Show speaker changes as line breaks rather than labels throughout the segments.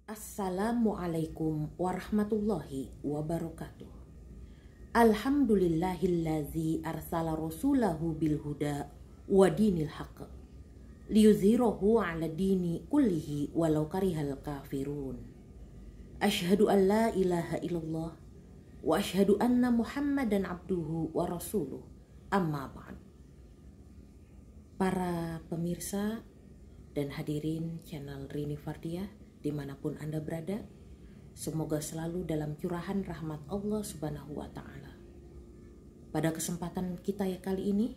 Assalamualaikum warahmatullahi wabarakatuh. Alhamdulillahillazi arsala rasulahu bilhuda wa dinil haqq liyuzhirahu ala dini kullihi walau karihal kafirun. Asyhadu an la ilaha illallah wa asyhadu anna muhammadan abduhu wa rasuluh, amma ba'd. Para pemirsa dan hadirin channel Rini Fardiah dimanapun Anda berada, semoga selalu dalam curahan rahmat Allah Subhanahu wa Ta'ala. Pada kesempatan kita kali ini,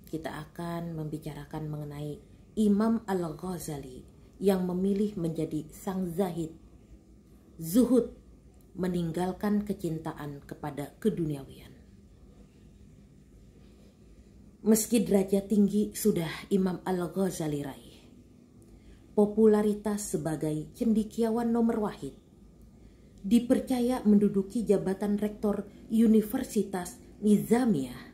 kita akan membicarakan mengenai Imam Al-Ghazali yang memilih menjadi sang zahid, zuhud, meninggalkan kecintaan kepada keduniawian. Meski derajat tinggi sudah Imam Al-Ghazali raih, popularitas sebagai cendekiawan nomor wahid, dipercaya menduduki jabatan rektor Universitas Nizamiyah,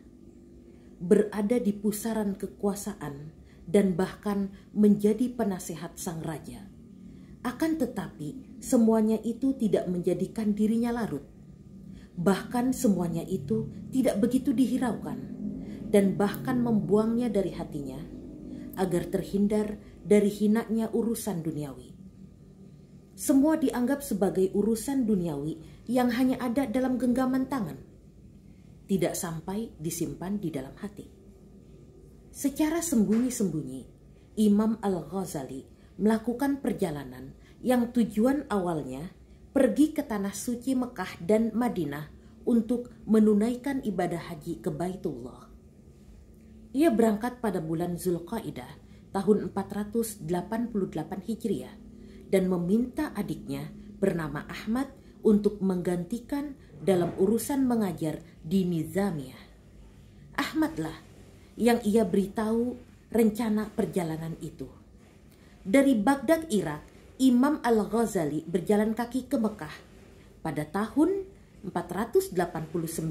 berada di pusaran kekuasaan dan bahkan menjadi penasehat sang raja. Akan tetapi semuanya itu tidak menjadikan dirinya larut. Bahkan semuanya itu tidak begitu dihiraukan dan bahkan membuangnya dari hatinya agar terhindar dari hinanya urusan duniawi. Semua dianggap sebagai urusan duniawi yang hanya ada dalam genggaman tangan, tidak sampai disimpan di dalam hati. Secara sembunyi-sembunyi, Imam Al-Ghazali melakukan perjalanan yang tujuan awalnya pergi ke tanah suci Mekah dan Madinah untuk menunaikan ibadah haji ke Baitullah. Ia berangkat pada bulan Zulqaidah tahun 488 Hijriah dan meminta adiknya bernama Ahmad untuk menggantikan dalam urusan mengajar di Nizamiyah. Ahmadlah yang ia beritahu rencana perjalanan itu. Dari Baghdad, Irak, Imam Al-Ghazali berjalan kaki ke Mekah pada tahun 489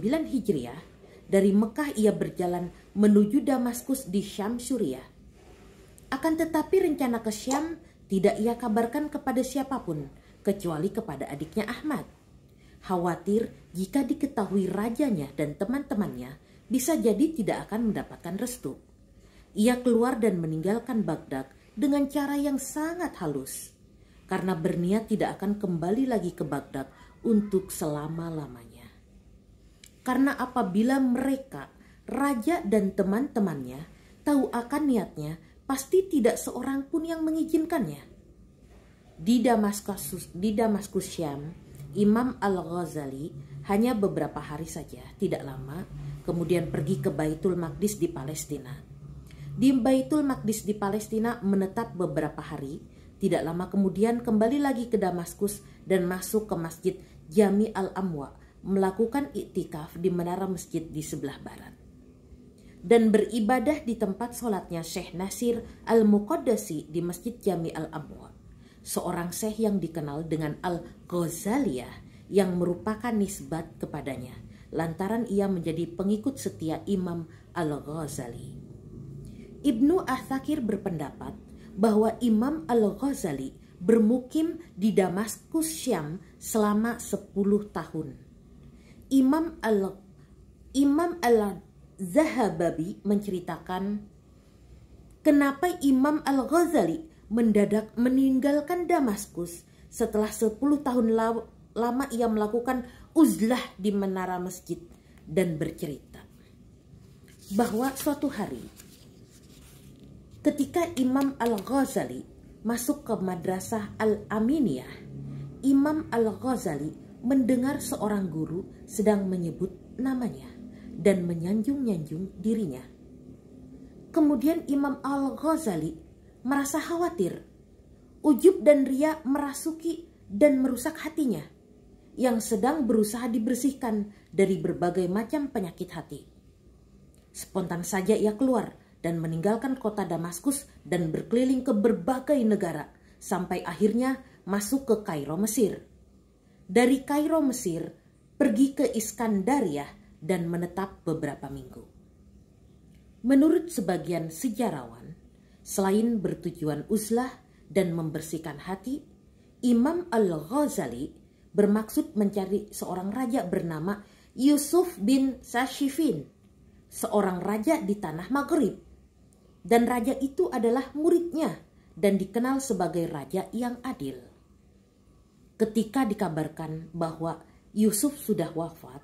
Hijriah. Dari Mekah ia berjalan menuju Damaskus di Syam, Suriah. Akan tetapi rencana ke Syam tidak ia kabarkan kepada siapapun kecuali kepada adiknya Ahmad. Khawatir jika diketahui rajanya dan teman-temannya bisa jadi tidak akan mendapatkan restu. Ia keluar dan meninggalkan Baghdad dengan cara yang sangat halus karena berniat tidak akan kembali lagi ke Baghdad untuk selama-lamanya. Karena apabila mereka, raja dan teman-temannya, tahu akan niatnya, pasti tidak seorang pun yang mengizinkannya. Di Damaskus Syam, Imam Al-Ghazali hanya beberapa hari saja, tidak lama, kemudian pergi ke Baitul Maqdis di Palestina. Di Baitul Maqdis di Palestina menetap beberapa hari, tidak lama kemudian kembali lagi ke Damaskus dan masuk ke Masjid Jami Al-Amwa, melakukan iktikaf di menara masjid di sebelah barat dan beribadah di tempat sholatnya Syekh Nasir Al-Muqaddasi di Masjid Jami Al-Amwa, seorang syekh yang dikenal dengan Al-Ghazaliyah yang merupakan nisbat kepadanya lantaran ia menjadi pengikut setia Imam Al-Ghazali. Ibnu Athakir berpendapat bahwa Imam Al-Ghazali bermukim di Damaskus Syam selama 10 tahun. Imam Al-Zahababi menceritakan kenapa Imam Al-Ghazali mendadak meninggalkan Damaskus setelah 10 tahun lama ia melakukan uzlah di menara masjid dan bercerita bahwa suatu hari ketika Imam Al-Ghazali masuk ke Madrasah Al-Aminiyah, Imam Al-Ghazali mendengar seorang guru sedang menyebut namanya dan menyanjung-nyanjung dirinya. Kemudian Imam Al-Ghazali merasa khawatir. Ujub dan ria merasuki dan merusak hatinya yang sedang berusaha dibersihkan dari berbagai macam penyakit hati. Spontan saja ia keluar dan meninggalkan kota Damaskus dan berkeliling ke berbagai negara sampai akhirnya masuk ke Kairo, Mesir. Dari Kairo, Mesir, pergi ke Iskandariah dan menetap beberapa minggu. Menurut sebagian sejarawan, selain bertujuan uzlah dan membersihkan hati, Imam Al-Ghazali bermaksud mencari seorang raja bernama Yusuf bin Sashifin, seorang raja di tanah Maghrib. Dan raja itu adalah muridnya dan dikenal sebagai raja yang adil. Ketika dikabarkan bahwa Yusuf sudah wafat,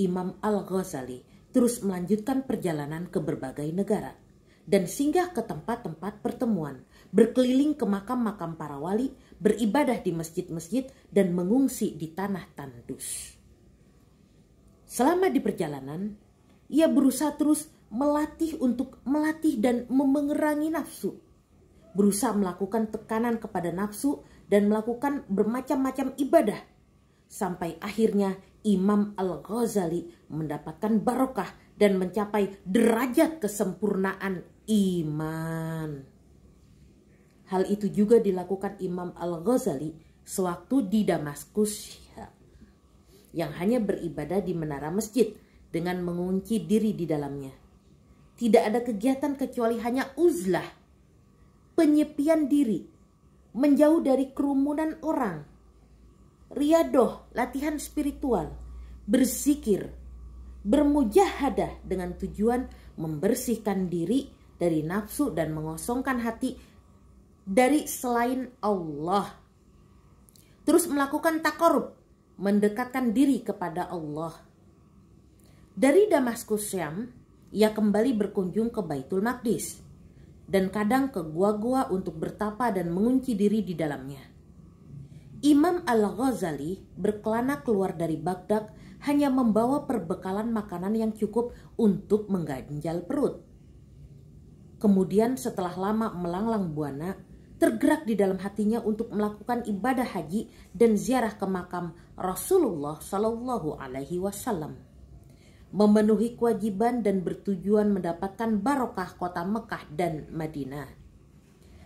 Imam Al-Ghazali terus melanjutkan perjalanan ke berbagai negara dan singgah ke tempat-tempat pertemuan, berkeliling ke makam-makam para wali, beribadah di masjid-masjid, dan mengungsi di tanah tandus. Selama di perjalanan, ia berusaha terus melatih dan memengerangi nafsu, berusaha melakukan tekanan kepada nafsu dan melakukan bermacam-macam ibadah, sampai akhirnya Imam Al-Ghazali mendapatkan barokah dan mencapai derajat kesempurnaan iman. Hal itu juga dilakukan Imam Al-Ghazali sewaktu di Damaskus, yang hanya beribadah di menara masjid dengan mengunci diri di dalamnya. Tidak ada kegiatan kecuali hanya uzlah, penyepian diri, menjauh dari kerumunan orang, riadoh, latihan spiritual, berzikir, bermujahadah dengan tujuan membersihkan diri dari nafsu dan mengosongkan hati dari selain Allah. Terus melakukan taqarrub, mendekatkan diri kepada Allah. Dari Damaskus Syam, ia kembali berkunjung ke Baitul Maqdis dan kadang ke gua-gua untuk bertapa dan mengunci diri di dalamnya. Imam Al-Ghazali berkelana keluar dari Baghdad hanya membawa perbekalan makanan yang cukup untuk mengganjal perut. Kemudian setelah lama melanglang buana, tergerak di dalam hatinya untuk melakukan ibadah haji dan ziarah ke makam Rasulullah Shallallahu Alaihi Wasallam, memenuhi kewajiban dan bertujuan mendapatkan barokah kota Mekah dan Madinah.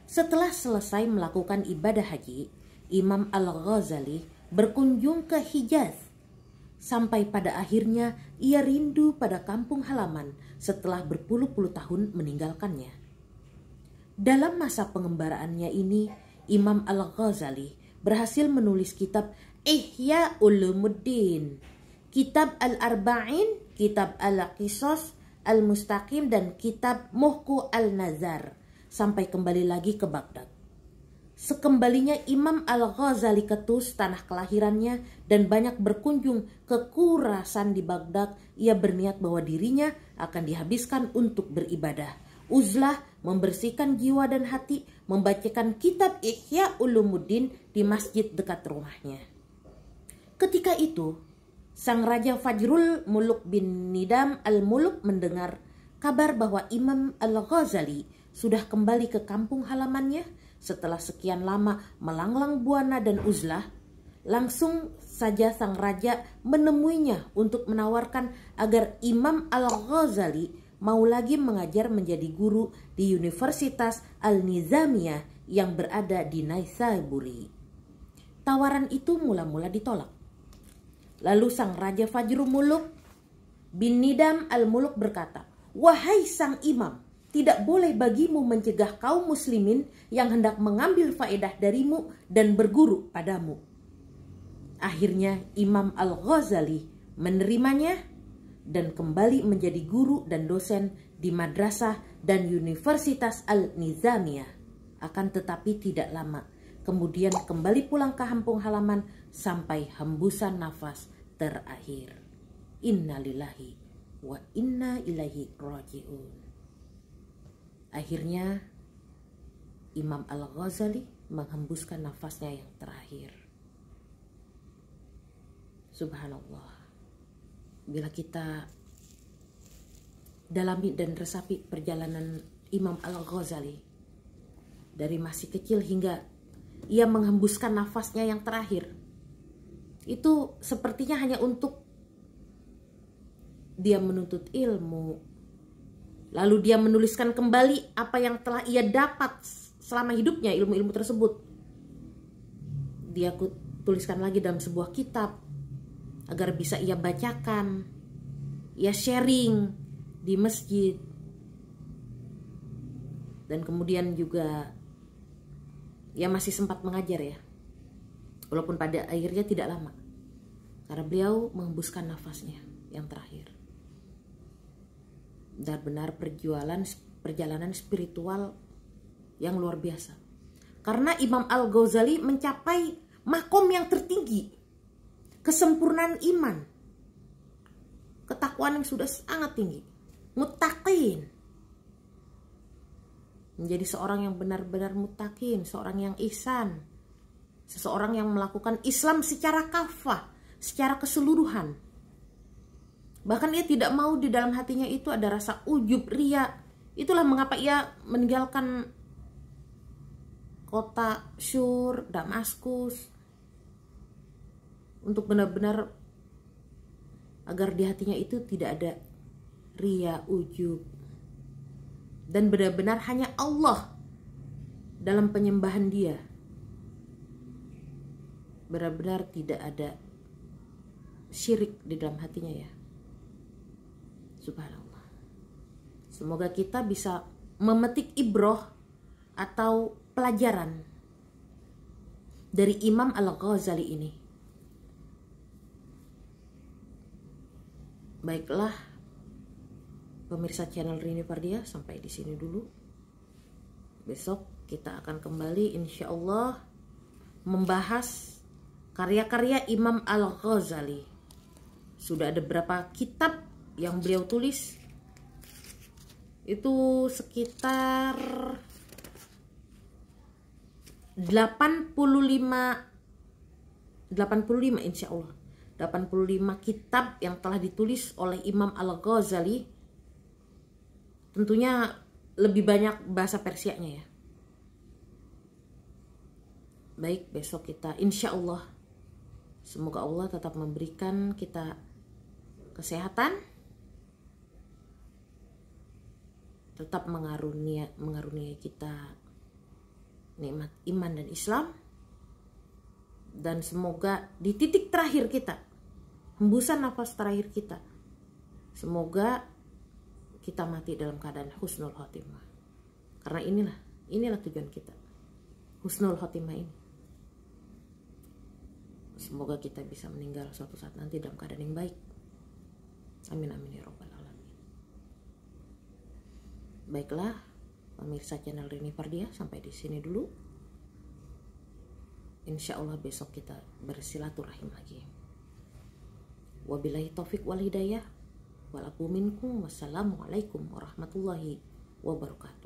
Setelah selesai melakukan ibadah haji, Imam Al-Ghazali berkunjung ke Hijaz. Sampai pada akhirnya ia rindu pada kampung halaman setelah berpuluh-puluh tahun meninggalkannya. Dalam masa pengembaraannya ini, Imam Al-Ghazali berhasil menulis kitab Ihya Ulumuddin, Kitab Al-Arba'in, Kitab Al-Qisas, Al-Mustaqim, dan Kitab Muhku Al-Nazar, sampai kembali lagi ke Baghdad. Sekembalinya Imam Al-Ghazali ke Tus, tanah kelahirannya, dan banyak berkunjung ke Khurasan di Baghdad, ia berniat bahwa dirinya akan dihabiskan untuk beribadah, uzlah, membersihkan jiwa dan hati, membacakan kitab Ihya Ulumuddin di masjid dekat rumahnya. Ketika itu, sang Raja Fajrul Muluk bin Nidam al-Muluk mendengar kabar bahwa Imam Al-Ghazali sudah kembali ke kampung halamannya setelah sekian lama melanglang buana dan uzlah. Langsung saja sang raja menemuinya untuk menawarkan agar Imam Al-Ghazali mau lagi mengajar menjadi guru di Universitas Al-Nizamiyah yang berada di Naisaburi. Tawaran itu mula-mula ditolak. Lalu sang Raja Fajrul Muluk bin Nidam al-Muluk berkata, "Wahai sang imam, tidak boleh bagimu mencegah kaum muslimin yang hendak mengambil faedah darimu dan berguru padamu." Akhirnya Imam Al-Ghazali menerimanya dan kembali menjadi guru dan dosen di madrasah dan Universitas Al-Nizamiyah. Akan tetapi tidak lama kemudian kembali pulang ke kampung halaman sampai hembusan nafas terakhir. Innalillahi wa inna ilaihi raji'un. Akhirnya Imam Al-Ghazali menghembuskan nafasnya yang terakhir. Subhanallah. Bila kita dalami dan resapi perjalanan Imam Al-Ghazali dari masih kecil hingga ia menghembuskan nafasnya yang terakhir, itu sepertinya hanya untuk dia menuntut ilmu, lalu dia menuliskan kembali apa yang telah ia dapat selama hidupnya, ilmu-ilmu tersebut dia tuliskan lagi dalam sebuah kitab agar bisa ia bacakan, ia sharing di masjid. Dan kemudian juga ia masih sempat mengajar ya. Walaupun pada akhirnya tidak lama, karena beliau menghembuskan nafasnya yang terakhir. Benar-benar perjalanan spiritual yang luar biasa. Karena Imam Al-Ghazali mencapai makom yang tertinggi, kesempurnaan iman, ketakwaan yang sudah sangat tinggi, muttaqin. Menjadi seorang yang benar-benar muttaqin, seorang yang ihsan, seseorang yang melakukan Islam secara kafah, secara keseluruhan. Bahkan ia tidak mau di dalam hatinya itu ada rasa ujub, riya. Itulah mengapa ia meninggalkan kota Syur, Damaskus, untuk benar-benar agar di hatinya itu tidak ada riya, ujub, dan benar-benar hanya Allah dalam penyembahan dia. Benar-benar tidak ada syirik di dalam hatinya ya. Subhanallah. Semoga kita bisa memetik ibroh atau pelajaran dari Imam Al-Ghazali ini. Baiklah, pemirsa channel Rini Fardia, sampai di sini dulu. Besok kita akan kembali insya Allah membahas karya-karya Imam Al-Ghazali. Sudah ada berapa kitab yang beliau tulis? Itu sekitar 85 insya Allah. 85 kitab yang telah ditulis oleh Imam Al-Ghazali. Tentunya lebih banyak bahasa Persianya ya. Baik, besok kita insya Allah, semoga Allah tetap memberikan kita kesehatan, tetap mengaruniai kita nikmat iman dan Islam, dan semoga di titik terakhir kita, hembusan nafas terakhir kita, semoga kita mati dalam keadaan husnul khotimah. Karena inilah tujuan kita, husnul khotimah ini. Semoga kita bisa meninggal suatu saat nanti dalam keadaan yang baik. Amin amin ya robbal alamin. Baiklah, pemirsa channel Rini Fardia, sampai di sini dulu. Insya Allah besok kita bersilaturahim lagi. Wabillahi taufik wal hidayah. Walakum minkum. Wassalamualaikum warahmatullahi wabarakatuh.